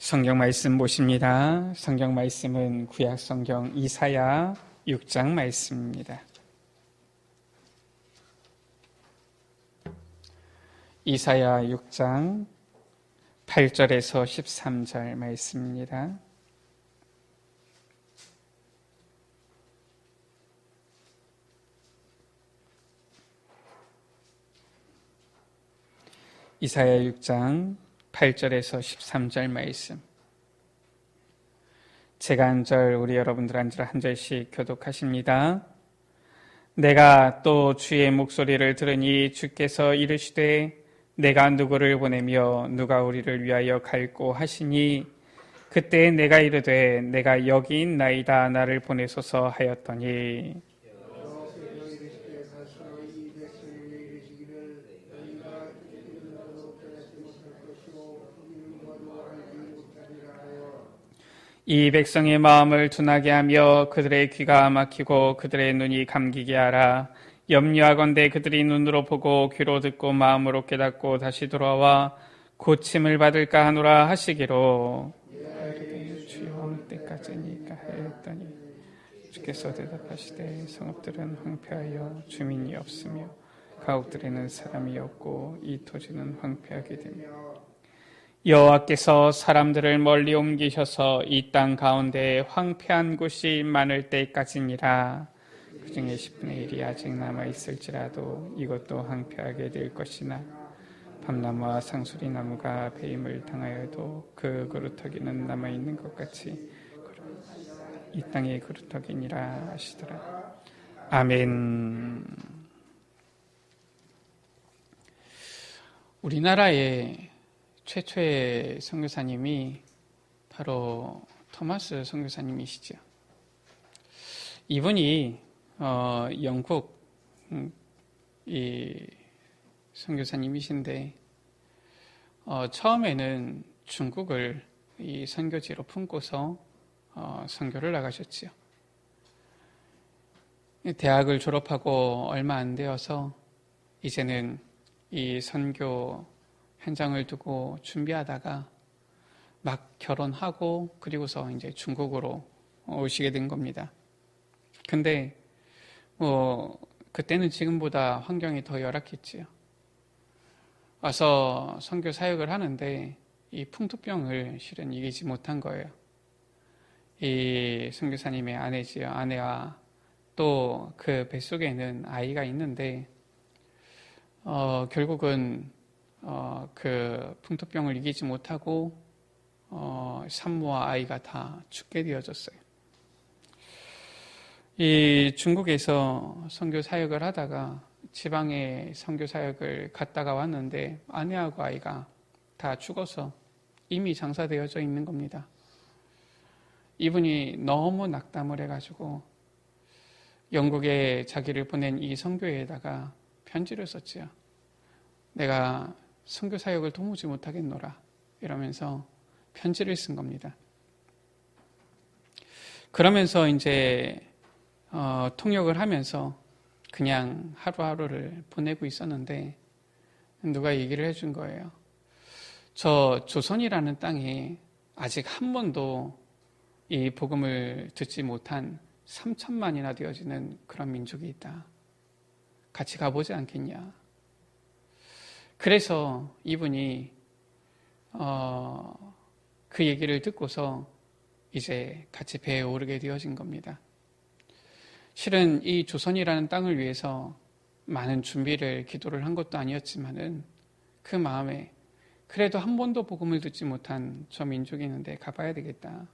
성경 말씀 보십니다. 성경 말씀은 구약 성경 이사야 6장 말씀입니다. 이사야 6장 8절에서 13절 말씀입니다. 이사야 6장 8절에서 13절 말씀. 제가 한 절, 우리 여러분들 한 절 한 절씩 교독하십니다. 내가 또 주의 목소리를 들으니 주께서 이르시되 내가 누구를 보내며 누가 우리를 위하여 갈꼬 하시니 그때 내가 이르되 내가 여기 있나이다 나를 보내소서 하였더니 이 백성의 마음을 둔하게 하며 그들의 귀가 막히고 그들의 눈이 감기게 하라. 염려하건대 그들이 눈으로 보고 귀로 듣고 마음으로 깨닫고 다시 돌아와 고침을 받을까 하노라 하시기로 주여 어느 때까지니까 하였더니 주께서 대답하시되 성읍들은 황폐하여 주민이 없으며 가옥들에는 사람이 없고 이 토지는 황폐하게 되며 여호와께서 사람들을 멀리 옮기셔서 이 땅 가운데 황폐한 곳이 많을 때까지니라. 그 중에 10분의 1이 아직 남아있을지라도 이것도 황폐하게 될 것이나 밤나무와 상수리나무가 배임을 당하여도 그 그루터기는 남아있는 것 같이 이 땅의 그루터기니라 하시더라. 아멘. 우리나라의 최초의 선교사님이 바로 토마스 선교사님이시죠. 이분이 영국 이 선교사님이신데 처음에는 중국을 이 선교지로 품고서 선교를 나가셨지요. 대학을 졸업하고 얼마 안 되어서 이제는 이 선교 현장을 두고 준비하다가 막 결혼하고 그리고서 이제 중국으로 오시게 된 겁니다. 근데 그때는 지금보다 환경이 더 열악했지요. 와서 선교 사역을 하는데 이 풍토병을 실은 이기지 못한 거예요. 이 선교사님의 아내지요. 아내와 또 그 뱃속에는 아이가 있는데 결국은 그 풍토병을 이기지 못하고 산모와 아이가 다 죽게 되어졌어요. 이 중국에서 선교 사역을 하다가 지방에 선교 사역을 갔다가 왔는데 아내하고 아이가 다 죽어서 이미 장사되어져 있는 겁니다. 이분이 너무 낙담을 해가지고 영국에 자기를 보낸 이 선교회에다가 편지를 썼지요. 내가 선교 사역을 도무지 못하겠노라 이러면서 편지를 쓴 겁니다. 그러면서 이제 통역을 하면서 그냥 하루하루를 보내고 있었는데 누가 얘기를 해준 거예요. 저 조선이라는 땅에 아직 한 번도 이 복음을 듣지 못한 3천만이나 되어지는 그런 민족이 있다. 같이 가보지 않겠냐. 그래서 이분이 그 얘기를 듣고서 이제 같이 배에 오르게 되어진 겁니다. 실은 이 조선이라는 땅을 위해서 많은 준비를 기도를 한 것도 아니었지만은 그 마음에 그래도 한 번도 복음을 듣지 못한 저 민족이 있는데 가봐야 되겠다.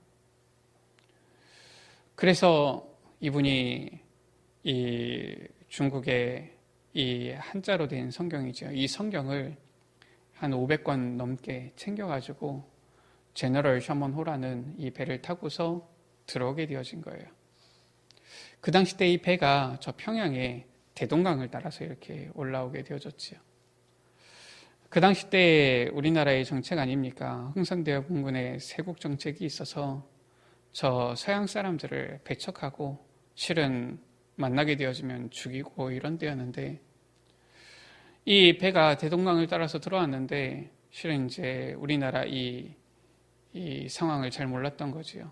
그래서 이분이 이 중국의 이 한자로 된 성경이죠. 이 성경을 한 500권 넘게 챙겨가지고 제너럴 셔먼호라는 이 배를 타고서 들어오게 되어진 거예요. 그 당시 때 이 배가 저 평양에 대동강을 따라서 이렇게 올라오게 되어졌지요. 그 당시 때 우리나라의 정책 아닙니까? 흥선대원군의 세국 정책이 있어서 저 서양 사람들을 배척하고 실은 만나게 되어지면 죽이고 이런 때였는데 이 배가 대동강을 따라서 들어왔는데 실은 이제 우리나라 이 이 상황을 잘 몰랐던 거지요.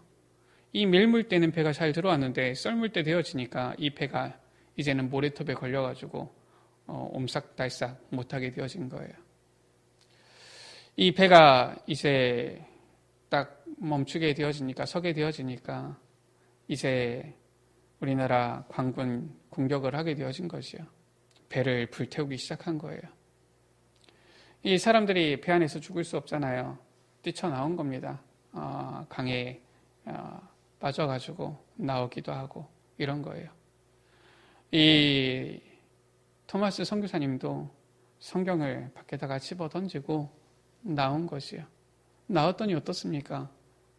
이 밀물 때는 배가 잘 들어왔는데 썰물 때 되어지니까 이 배가 이제는 모래톱에 걸려가지고 옴싹달싹 못하게 되어진 거예요. 이 배가 이제 딱 멈추게 되어지니까, 서게 되어지니까 이제 우리나라 관군 공격을 하게 되어진 것이요. 배를 불태우기 시작한 거예요. 이 사람들이 배 안에서 죽을 수 없잖아요. 뛰쳐나온 겁니다. 강에 빠져가지고 나오기도 하고 이런 거예요. 이 토마스 선교사님도 성경을 밖에다가 집어 던지고 나온 것이요. 나왔더니 어떻습니까?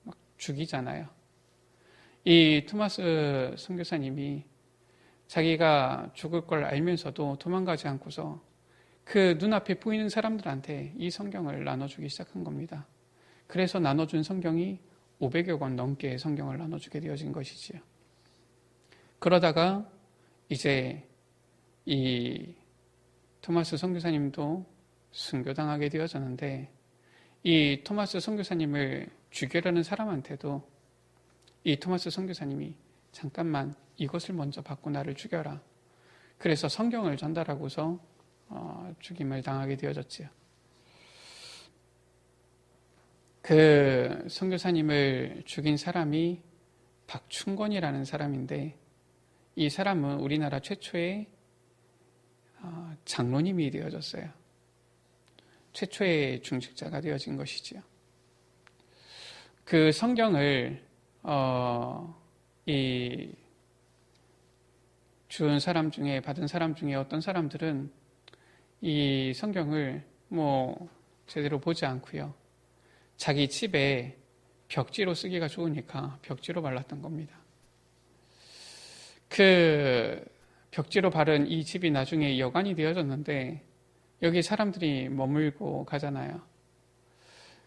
막 죽이잖아요. 이 토마스 선교사님이 자기가 죽을 걸 알면서도 도망가지 않고서 그 눈앞에 보이는 사람들한테 이 성경을 나눠주기 시작한 겁니다. 그래서 나눠준 성경이 500여 권 넘게 성경을 나눠주게 되어진 것이지요. 그러다가 이제 이 토마스 선교사님도 순교당하게 되어졌는데, 이 토마스 선교사님을 죽이려는 사람한테도 이 토마스 선교사님이 잠깐만 이것을 먼저 받고 나를 죽여라. 그래서 성경을 전달하고서 죽임을 당하게 되어졌지요. 그 선교사님을 죽인 사람이 박충권이라는 사람인데, 이 사람은 우리나라 최초의 장로님이 되어졌어요. 최초의 중직자가 되어진 것이지요. 그 성경을 이 주은 사람 중에, 받은 사람 중에 어떤 사람들은 이 성경을 제대로 보지 않고요, 자기 집에 벽지로 쓰기가 좋으니까 벽지로 발랐던 겁니다. 그 벽지로 바른 이 집이 나중에 여관이 되어졌는데, 여기 사람들이 머물고 가잖아요.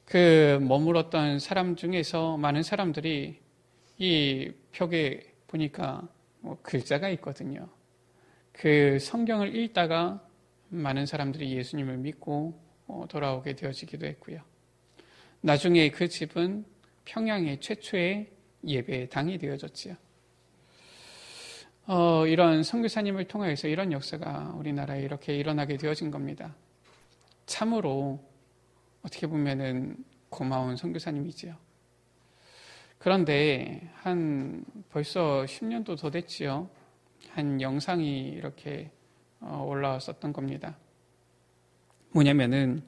그 머물었던 사람 중에서 많은 사람들이 이 벽에 보니까 글자가 있거든요. 그 성경을 읽다가 많은 사람들이 예수님을 믿고 돌아오게 되어지기도 했고요. 나중에 그 집은 평양의 최초의 예배당이 되어졌지요. 이런 선교사님을 통해서 이런 역사가 우리나라에 이렇게 일어나게 되어진 겁니다. 참으로 어떻게 보면은 고마운 선교사님이지요. 그런데 벌써 10년도 더 됐지요. 한 영상이 이렇게 올라왔었던 겁니다. 뭐냐면은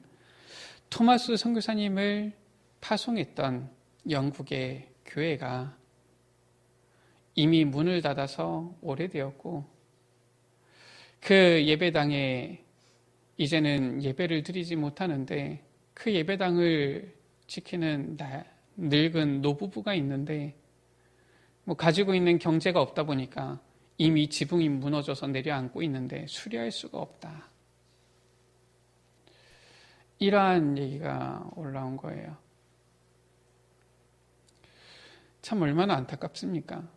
토마스 선교사님을 파송했던 영국의 교회가 이미 문을 닫아서 오래되었고, 그 예배당에 이제는 예배를 드리지 못하는데, 그 예배당을 지키는 늙은 노부부가 있는데, 가지고 있는 경제가 없다 보니까 이미 지붕이 무너져서 내려앉고 있는데 수리할 수가 없다. 이러한 얘기가 올라온 거예요. 참 얼마나 안타깝습니까?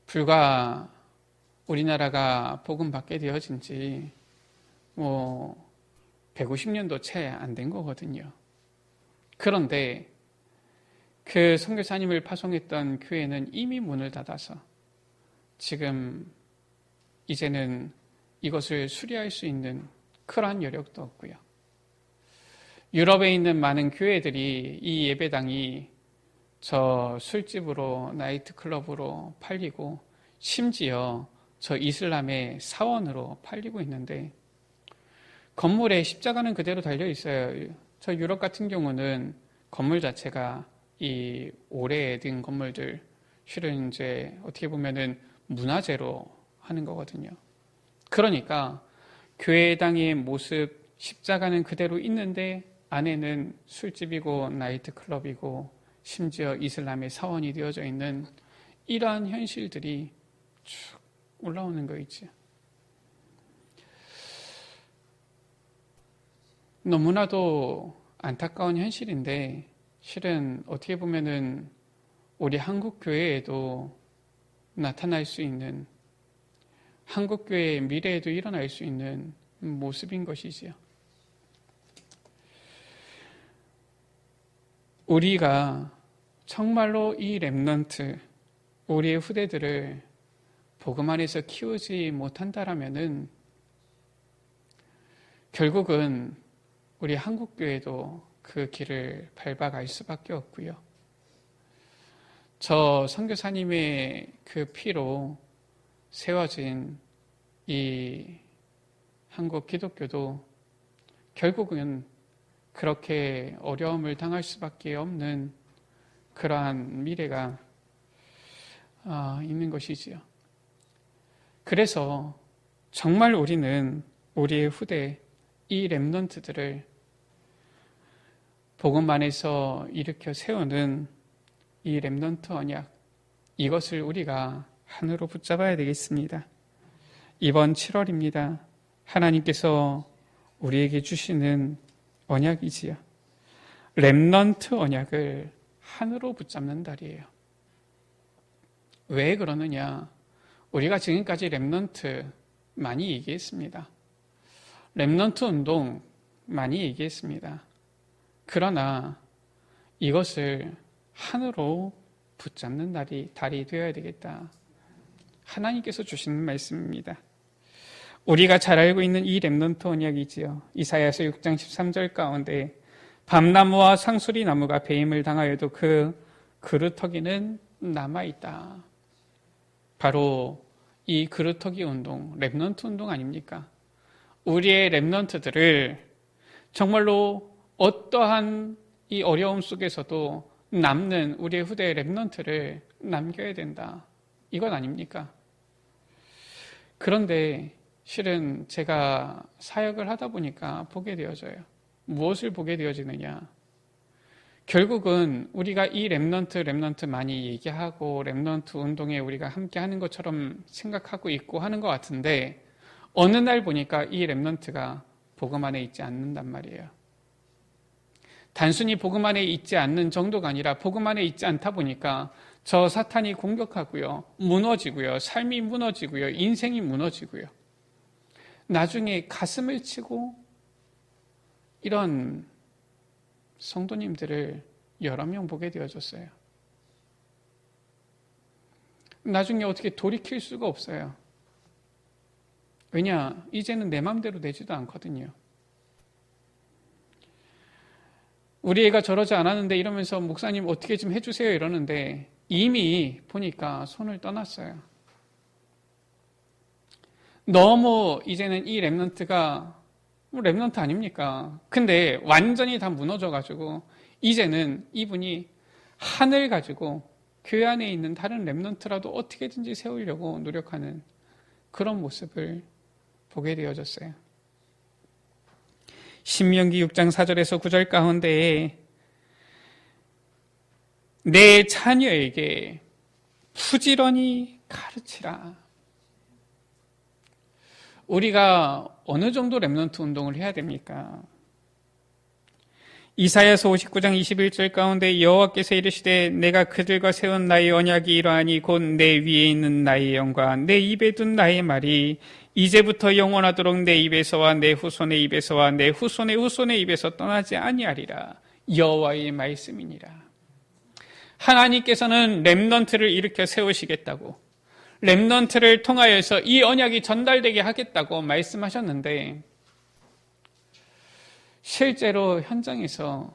불과 우리나라가 복음 받게 되어진 지 150년도 채 안 된 거거든요. 그런데 그 선교사님을 파송했던 교회는 이미 문을 닫아서 지금 이제는 이것을 수리할 수 있는 그러한 여력도 없고요. 유럽에 있는 많은 교회들이 이 예배당이 저 술집으로, 나이트클럽으로 팔리고, 심지어 저 이슬람의 사원으로 팔리고 있는데, 건물에 십자가는 그대로 달려 있어요. 저 유럽 같은 경우는 건물 자체가 이 오래된 건물들, 실은 이제 어떻게 보면은 문화재로 하는 거거든요. 그러니까 교회당의 모습, 십자가는 그대로 있는데 안에는 술집이고 나이트클럽이고 심지어 이슬람의 사원이 되어져 있는 이러한 현실들이 쭉 올라오는 거 있죠. 너무나도 안타까운 현실인데, 실은 어떻게 보면은 우리 한국 교회에도 나타날 수 있는, 한국 교회의 미래에도 일어날 수 있는 모습인 것이지요. 우리가 정말로 이 렘넌트, 우리의 후대들을 복음 안에서 키우지 못한다라면은 결국은 우리 한국교회도 그 길을 밟아갈 수밖에 없고요. 저 선교사님의 그 피로 세워진 이 한국 기독교도 결국은 그렇게 어려움을 당할 수밖에 없는 그러한 미래가 있는 것이지요. 그래서 정말 우리는 우리의 후대 이 렘넌트들을 복음 안에서 일으켜 세우는 이 렘넌트 언약, 이것을 우리가 한으로 붙잡아야 되겠습니다. 이번 7월입니다. 하나님께서 우리에게 주시는 언약이지요. 렘넌트 언약을 한으로 붙잡는 달이에요. 왜 그러느냐? 우리가 지금까지 렘넌트 많이 얘기했습니다. 렘넌트 운동 많이 얘기했습니다. 그러나 이것을 한으로 붙잡는 달이 되어야 되겠다. 하나님께서 주시는 말씀입니다. 우리가 잘 알고 있는 이 렘넌트 언약이지요. 이사야서 6장 13절 가운데 밤나무와 상수리 나무가 배임을 당하여도 그 그루터기는 남아있다. 바로 이 그루터기 운동, 렘넌트 운동 아닙니까? 우리의 렘넌트들을 정말로 어떠한 이 어려움 속에서도 남는 우리의 후대의 렘넌트를 남겨야 된다. 이건 아닙니까? 그런데 실은 제가 사역을 하다 보니까 보게 되어져요. 무엇을 보게 되어지느냐? 결국은 우리가 이 렘넌트 많이 얘기하고 렘넌트 운동에 우리가 함께 하는 것처럼 생각하고 있고 하는 것 같은데 어느 날 보니까 이 렘넌트가 복음 안에 있지 않는단 말이에요. 단순히 복음 안에 있지 않는 정도가 아니라 복음 안에 있지 않다 보니까 저 사탄이 공격하고요. 무너지고요. 삶이 무너지고요. 인생이 무너지고요. 나중에 가슴을 치고 이런 성도님들을 여러 명 보게 되어졌어요. 나중에 어떻게 돌이킬 수가 없어요. 왜냐? 이제는 내 마음대로 되지도 않거든요. 우리 애가 저러지 않았는데 이러면서 목사님 어떻게 좀 해주세요 이러는데 이미 보니까 손을 떠났어요. 너무 이제는 이 렘넌트가 렘넌트 아닙니까? 근데 완전히 다 무너져가지고 이제는 이분이 한을 가지고 교회 안에 있는 다른 렘넌트라도 어떻게든지 세우려고 노력하는 그런 모습을 보게 되어졌어요. 신명기 6장 4절에서 9절 가운데에 내 자녀에게 부지런히 가르치라. 우리가 어느 정도 렘넌트 운동을 해야 됩니까? 이사야서 59장 21절 가운데 여호와께서 이르시되 내가 그들과 세운 나의 언약이 이러하니 곧 내 위에 있는 나의 영과 내 입에 둔 나의 말이 이제부터 영원하도록 내 입에서와 내 후손의 입에서와 내 후손의 후손의 입에서 떠나지 아니하리라. 여호와의 말씀이니라. 하나님께서는 렘넌트를 일으켜 세우시겠다고, 렘넌트를 통하여서 이 언약이 전달되게 하겠다고 말씀하셨는데 실제로 현장에서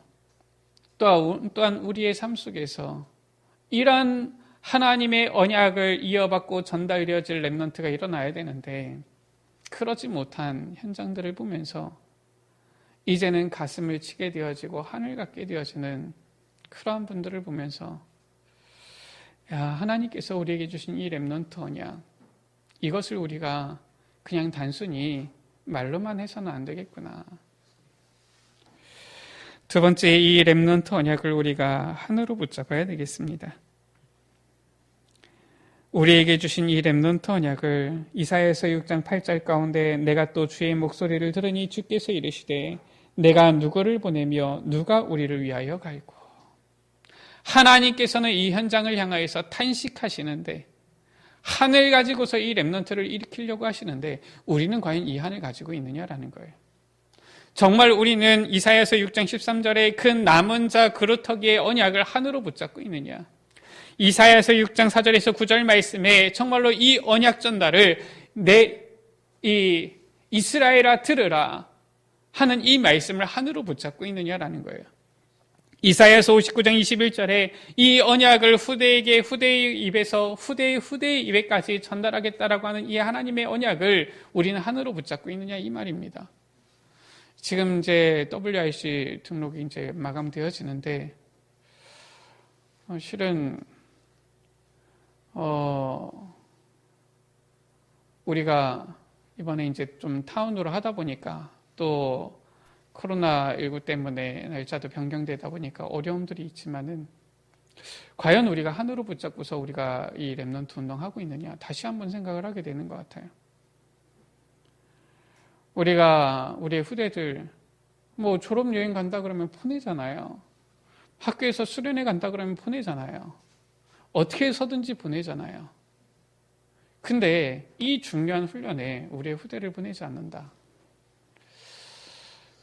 또한 우리의 삶 속에서 이러한 하나님의 언약을 이어받고 전달되어질 렘넌트가 일어나야 되는데 그러지 못한 현장들을 보면서 이제는 가슴을 치게 되어지고 하늘 같게 되어지는 그러한 분들을 보면서 하나님께서 우리에게 주신 이 렘넌트 언약, 이것을 우리가 그냥 단순히 말로만 해서는 안 되겠구나. 두 번째, 이 렘넌트 언약을 우리가 한으로 붙잡아야 되겠습니다. 우리에게 주신 이 렘넌트 언약을 이사야서 6장 8절 가운데 내가 또 주의 목소리를 들으니 주께서 이르시되 내가 누구를 보내며 누가 우리를 위하여 갈고. 하나님께서는 이 현장을 향하여서 탄식하시는데 한을 가지고서 이 렘넌트를 일으키려고 하시는데 우리는 과연 이 한을 가지고 있느냐라는 거예요. 정말 우리는 이사야서 6장 13절에 그 남은 자 그루터기의 언약을 한으로 붙잡고 있느냐? 이사야서 6장 4절에서 9절 말씀에 정말로 이 언약 전달을 이 이스라엘아 들으라 하는 이 말씀을 한으로 붙잡고 있느냐라는 거예요. 이사야서 59장 21절에 이 언약을 후대에게 후대의 입에서 후대의 입에까지 전달하겠다라고 하는 이 하나님의 언약을 우리는 한으로 붙잡고 있느냐 이 말입니다. 지금 이제 WRC 등록이 이제 마감되어지는데 실은 우리가 이번에 이제 좀 타운으로 하다 보니까 또 코로나19 때문에 날짜도 변경되다 보니까 어려움들이 있지만은 과연 우리가 한으로 붙잡고서 우리가 이 렘넌트 운동하고 있느냐 다시 한번 생각을 하게 되는 것 같아요. 우리가 우리의 후대들 뭐 졸업여행 간다 그러면 보내잖아요. 학교에서 수련회 간다 그러면 보내잖아요. 어떻게 해서든지 보내잖아요. 근데 이 중요한 훈련에 우리의 후대를 보내지 않는다.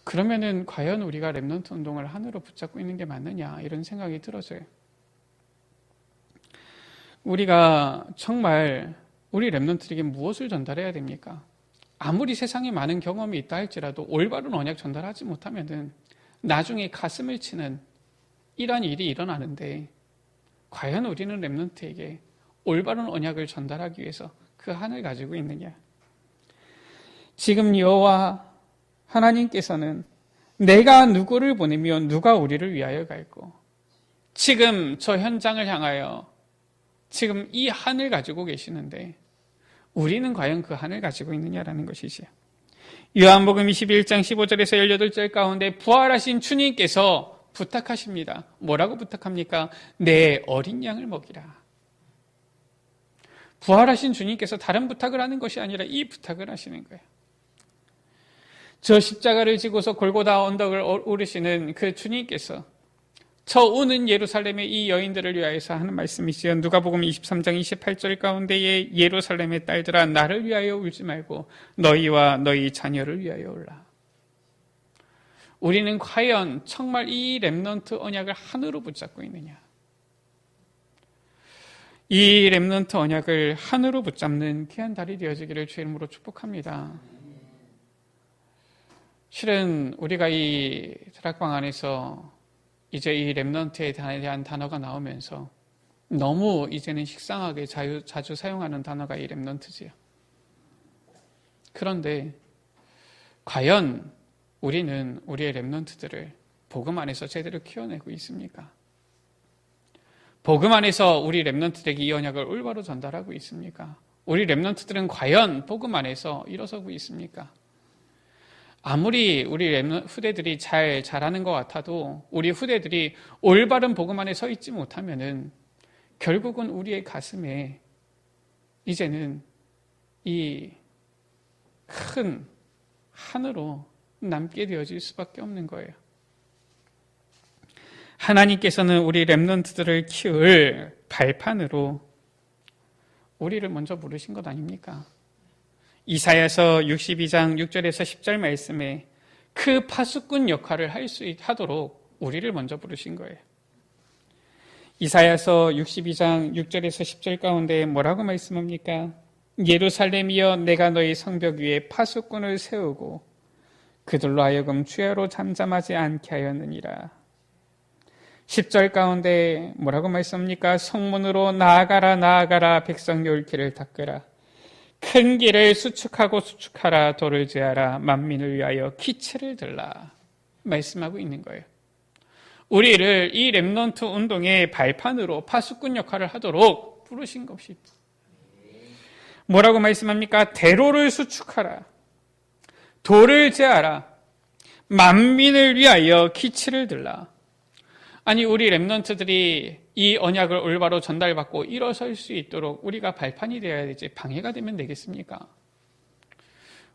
그러면은 과연 우리가 렘넌트 운동을 한으로 붙잡고 있는 게 맞느냐 이런 생각이 들어져요. 우리가 정말 우리 렘넌트에게 무엇을 전달해야 됩니까? 아무리 세상에 많은 경험이 있다 할지라도 올바른 언약 전달하지 못하면은 나중에 가슴을 치는 이러한 일이 일어나는데 과연 우리는 렘넌트에게 올바른 언약을 전달하기 위해서 그 한을 가지고 있느냐? 지금 여호와 하나님께서는 내가 누구를 보내면 누가 우리를 위하여 갈고 지금 저 현장을 향하여 지금 이 한을 가지고 계시는데 우리는 과연 그 한을 가지고 있느냐라는 것이지요. 요한복음 21장 15절에서 18절 가운데 부활하신 주님께서 부탁하십니다. 뭐라고 부탁합니까? 내 어린 양을 먹이라. 부활하신 주님께서 다른 부탁을 하는 것이 아니라 이 부탁을 하시는 거예요. 저 십자가를 지고서 골고다 언덕을 오르시는 그 주님께서 저 오는 예루살렘의 이 여인들을 위하여서 하는 말씀이시요. 누가복음 23장 28절 가운데에 예루살렘의 딸들아 나를 위하여 울지 말고 너희와 너희 자녀를 위하여 울라. 우리는 과연 정말 이 렘넌트 언약을 한으로 붙잡고 있느냐? 이 렘넌트 언약을 한으로 붙잡는 귀한 달이 되어지기를 주의 이름으로 축복합니다. 실은 우리가 이 다락방 안에서 이제 이 렘넌트에 대한 단어가 나오면서 너무 이제는 식상하게 자주 사용하는 단어가 이 렘넌트지요. 그런데 과연 우리는 우리의 렘넌트들을 복음 안에서 제대로 키워내고 있습니까? 복음 안에서 우리 렘넌트들에게 이 언약을 올바로 전달하고 있습니까? 우리 렘넌트들은 과연 복음 안에서 일어서고 있습니까? 아무리 우리 후대들이 잘하는 것 같아도 우리 후대들이 올바른 복음 안에 서 있지 못하면은 결국은 우리의 가슴에 이제는 이 큰 한으로 남게 되어질 수밖에 없는 거예요. 하나님께서는 우리 렘넌트들을 키울 발판으로 우리를 먼저 부르신 것 아닙니까? 이사야서 62장 6절에서 10절 말씀에 그 파수꾼 역할을 하도록 우리를 먼저 부르신 거예요. 이사야서 62장 6절에서 10절 가운데 뭐라고 말씀합니까? 예루살렘이여 내가 너희 성벽 위에 파수꾼을 세우고 그들로 하여금 주야로 잠잠하지 않게 하였느니라. 10절 가운데 뭐라고 말씀합니까? 성문으로 나아가라 백성이 올 길을 닦으라. 큰 길을 수축하라 돌을 제하라 만민을 위하여 기체를 들라 말씀하고 있는 거예요. 우리를 이 렘넌트 운동의 발판으로 파수꾼 역할을 하도록 부르신 것입니다. 뭐라고 말씀합니까? 대로를 수축하라 돌을 제하라 만민을 위하여 기체를 들라. 아니 우리 렘넌트들이 이 언약을 올바로 전달받고 일어설 수 있도록 우리가 발판이 되어야 되지 방해가 되면 되겠습니까?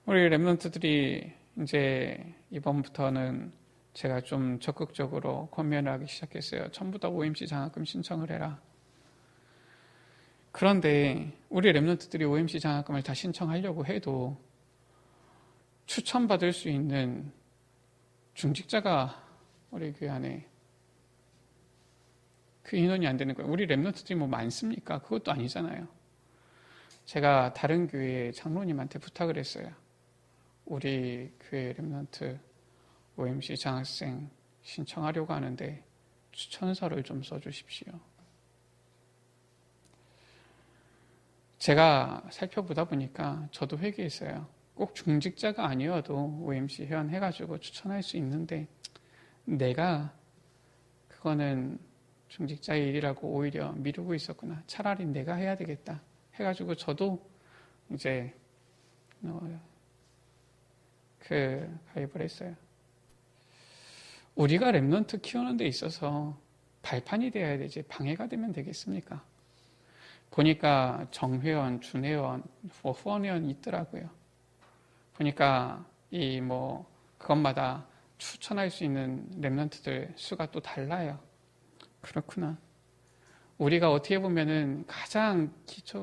우리 렘넌트들이 이제 이번부터는 제가 좀 적극적으로 권면을 하기 시작했어요. 전부 다 OMC 장학금 신청을 해라. 그런데 우리 렘넌트들이 OMC 장학금을 다 신청하려고 해도 추천받을 수 있는 중직자가 우리 교회 안에 그 인원이 안 되는 거예요. 우리 랩런트들이 뭐 많습니까? 그것도 아니잖아요. 제가 다른 교회 장로님한테 부탁을 했어요. 우리 교회 랩런트 OMC 장학생 신청하려고 하는데 추천서를 좀 써주십시오. 제가 살펴보다 보니까 저도 회개했어요. 꼭 중직자가 아니어도 OMC 회원 해가지고 추천할 수 있는데 내가 그거는 중직자의 일이라고 오히려 미루고 있었구나. 차라리 내가 해야 되겠다 해가지고 저도 이제 가입을 했어요. 우리가 랩런트 키우는 데 있어서 발판이 되어야 되지 방해가 되면 되겠습니까? 보니까 정회원, 준회원, 후원회원이 있더라고요. 보니까 그것마다 추천할 수 있는 랩런트들 수가 또 달라요. 그렇구나. 우리가 어떻게 보면은 가장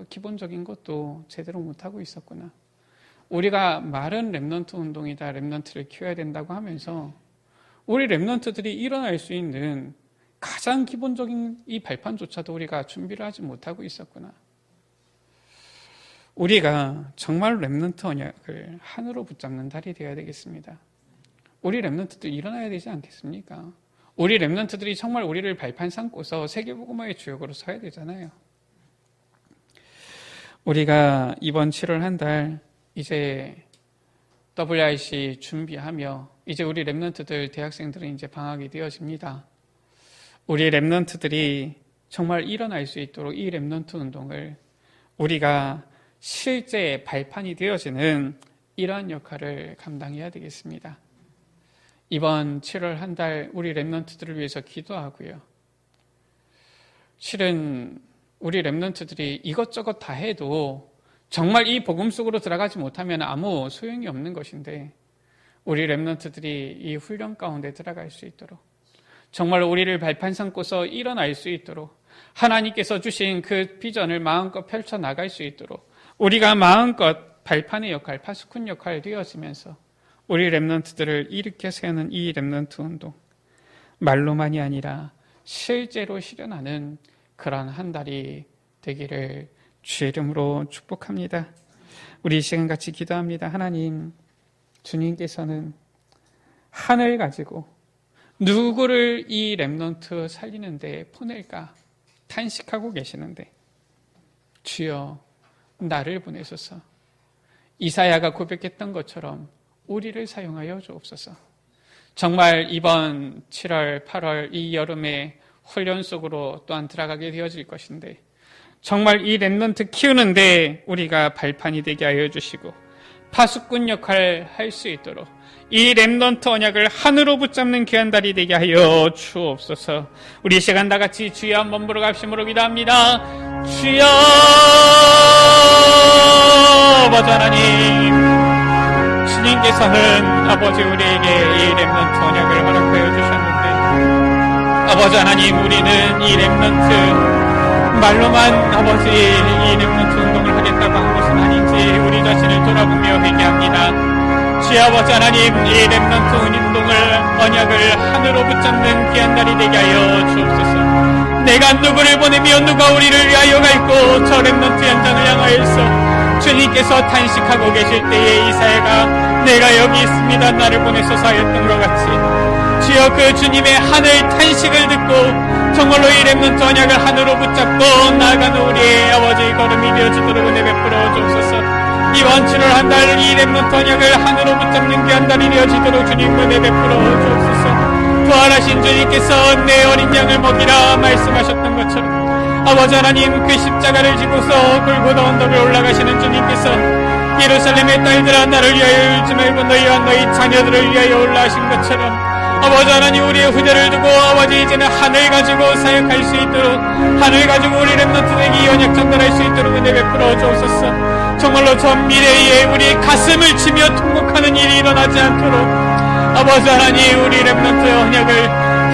기본적인 것도 제대로 못하고 있었구나. 우리가 말은 랩런트 운동이다, 랩런트를 키워야 된다고 하면서 우리 랩런트들이 일어날 수 있는 가장 기본적인 이 발판조차도 우리가 준비를 하지 못하고 있었구나. 우리가 정말 랩런트 언약을 하늘로 붙잡는 달이 되어야 되겠습니다. 우리 랩런트들 일어나야 되지 않겠습니까? 우리 랩런트들이 정말 우리를 발판 삼고서 세계복음화의 주역으로 서야 되잖아요. 우리가 이번 7월 한 달 이제 WIC 준비하며 이제 우리 랩런트들 대학생들은 이제 방학이 되어집니다. 우리 랩런트들이 정말 일어날 수 있도록 이 랩런트 운동을 우리가 실제 발판이 되어지는 이러한 역할을 감당해야 되겠습니다. 이번 7월 한 달 우리 랩런트들을 위해서 기도하고요. 실은 우리 랩런트들이 이것저것 다 해도 정말 이 복음 속으로 들어가지 못하면 아무 소용이 없는 것인데 우리 랩런트들이 이 훈련 가운데 들어갈 수 있도록 정말 우리를 발판 삼고서 일어날 수 있도록 하나님께서 주신 그 비전을 마음껏 펼쳐나갈 수 있도록 우리가 마음껏 발판의 역할, 파수꾼 역할 되어지면서 우리 랩런트들을 일으켜 세우는 이 랩런트 운동 말로만이 아니라 실제로 실현하는 그러한 한 달이 되기를 주의 이름으로 축복합니다. 우리 이 시간 같이 기도합니다. 하나님, 주님께서는 하늘 가지고 누구를 이 랩런트 살리는데 보낼까 탄식하고 계시는데 주여 나를 보내소서. 이사야가 고백했던 것처럼 우리를 사용하여 주옵소서. 정말 이번 7월, 8월 이 여름에 훈련 속으로 또한 들어가게 되어질 것인데 정말 이 랩런트 키우는데 우리가 발판이 되게 하여 주시고 파수꾼 역할을 할 수 있도록 이 랩런트 언약을 하늘로 붙잡는 귀한 달이 되게 하여 주옵소서. 우리 이 시간 다 같이 주여 한번 부르 갑심으로 기도합니다. 주여 아버지 하나님, 주님께서는 아버지 우리에게 이 랩런트 언약을 허락하여 주셨는데 아버지 하나님, 우리는 이 랩런트 말로만 아버지 이 랩런트 운동을 하겠다고 한 것은 아닌지 우리 자신을 돌아보며 회개합니다. 주여 아버지 하나님, 이 랩런트 운동을 언약을 하늘로 붙잡는 귀한 날이 되게 하여 주옵소서. 내가 누구를 보내며 누가 우리를 위하여 갈고 저 랩런트 현장을 향하여서 주님께서 탄식하고 계실 때에 이사야가 내가 여기 있습니다 나를 보내소서 하였던 것 같이 주여 그 주님의 하늘 탄식을 듣고 정말로 이 랩런트 언약을 하늘로 붙잡고 나아가는 우리의 아버지 걸음이 되어지도록 은혜 베풀어 주옵소서. 이번 7월 한 달 이 랩런트 언약을 하늘로 붙잡는 귀한 달이 되어지도록 주님 은혜 베풀어 주옵소서. 부활하신 주님께서 내 어린 양을 먹이라 말씀하셨던 것처럼 아버지 하나님, 그 십자가를 지고서 골고다 언덕을 올라가시는 주님께서 예루살렘의 딸들아 나를 위하여 울지 말고 너희와 너희 자녀들을 위하여 올라가신 것처럼 아버지 하나님, 우리의 후대를 두고 아버지 이제는 하늘 가지고 사역할 수 있도록 하늘 가지고 우리 랩런트에게 이 언약 전달할 수 있도록 은혜 베풀어 주옵소서. 정말로 전 미래에 우리 가슴을 치며 통곡하는 일이 일어나지 않도록 아버지 하나님, 우리 랩런트 언약을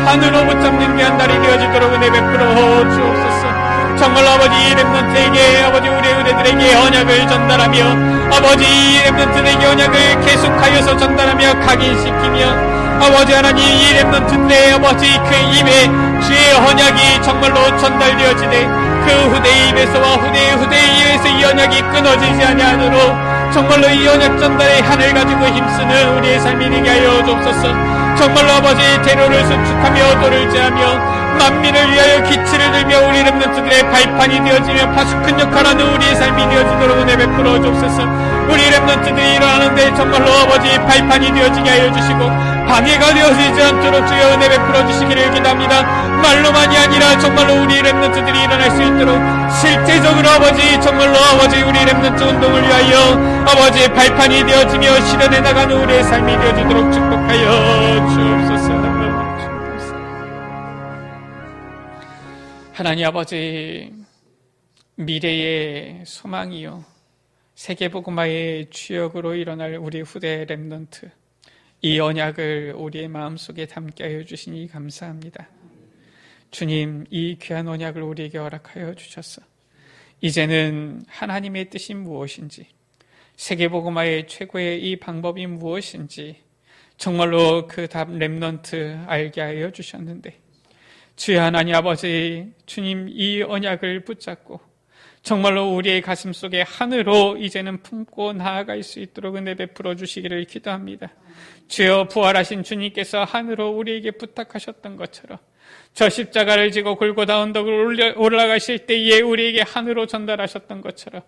하늘로 붙잡는 귀한 날이 되어지도록 은혜 베풀어 주옵소서. 정말로 아버지 렘넌트에게 아버지 우리 의뢰들에게 언약을 전달하며 아버지 렘넌트에게 언약을 계속하여서 전달하며 각인시키며 아버지 하나님 이 렘넌트들의 아버지 그 입에 주의 언약이 정말로 전달되어지되 그 후대의 입에서와 후대의 입에서 이 언약이 끊어지지 아니하도록 정말로 이 언약 전달의 한을 가지고 힘쓰는 우리의 삶이 되게 하여 주옵소서. 정말로 아버지 대로를 수축하며 돌을 제하며 만민을 위하여 기치를 들며 우리 렘넌트들의 발판이 되어지며 파수꾼 역할하는 우리의 삶이 되어지도록 은혜 베풀어 주옵소서. 우리 렘넌트들이 일어나는데 정말로 아버지 발판이 되어지게 하여 주시고 방해가 되어지지 않도록 주여 은혜 베풀어 주시기를 기도합니다. 말로만이 아니라 정말로 우리 렘넌트들이 일어날 수 있도록 실제적으로 아버지 정말로 아버지 우리 렘넌트 운동을 위하여 아버지 발판이 되어지며 실현해 나가는 우리의 삶이 되어지도록 축복하여 주옵소서. 하나님 아버지 미래의 소망이요 세계복음화의 주역으로 일어날 우리 후대 렘넌트 이 언약을 우리의 마음속에 담게 하여 주시니 감사합니다. 주님 이 귀한 언약을 우리에게 허락하여 주셔서 이제는 하나님의 뜻이 무엇인지 세계복음화의 최고의 이 방법이 무엇인지 정말로 그 답 렘넌트 알게 하여 주셨는데 주여 하나님 아버지 주님 이 언약을 붙잡고 정말로 우리의 가슴 속에 하늘로 이제는 품고 나아갈 수 있도록 은혜 베풀어 주시기를 기도합니다. 주여 부활하신 주님께서 하늘로 우리에게 부탁하셨던 것처럼 저 십자가를 지고 골고다 언덕을 올라가실 때에 우리에게 하늘로 전달하셨던 것처럼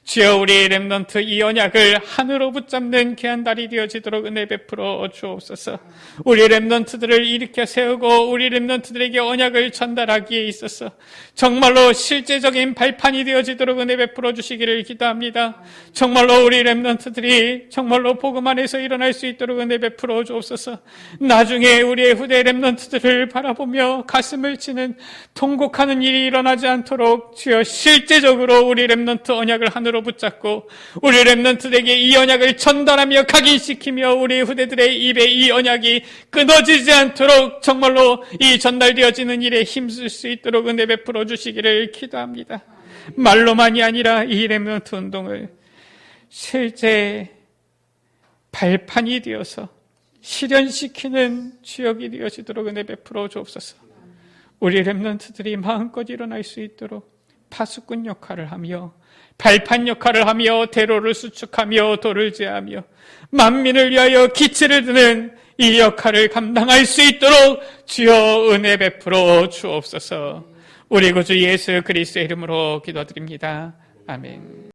주여 우리의 렘넌트 이 언약을 하늘로 붙잡는 귀한 날이 되어지도록 은혜 베풀어 주옵소서. 우리 렘넌트들을 일으켜 세우고 우리 렘넌트들에게 언약을 전달하기에 있어서 정말로 실제적인 발판이 되어지도록 은혜 베풀어 주시기를 기도합니다. 정말로 우리 렘넌트들이 정말로 복음 안에서 일어날 수 있도록 은혜 베풀어 주옵소서. 나중에 우리의 후대 렘넌트들을 바라보며 가슴을 치는 통곡하는 일이 일어나지 않도록 주여 실제적으로 우리 렘넌트 언약을 하늘로 붙잡고 우리 렘넌트에게 이 언약을 전달하며 각인시키며 우리 후대들의 입에 이 언약이 끊어지지 않도록 정말로 이 전달되어지는 일에 힘쓸 수 있도록 은혜 베풀어 주시기를 기도합니다. 말로만이 아니라 이 렘넌트 운동을 실제 발판이 되어서 실현시키는 주역이 되어지도록 은혜 베풀어 주옵소서. 우리 렘넌트들이 마음껏 일어날 수 있도록 파수꾼 역할을 하며 발판 역할을 하며 대로를 수축하며 돌을 제하며 만민을 위하여 기치를 드는 이 역할을 감당할 수 있도록 주여 은혜 베풀어 주옵소서. 우리 구주 예수 그리스도의 이름으로 기도드립니다. 아멘.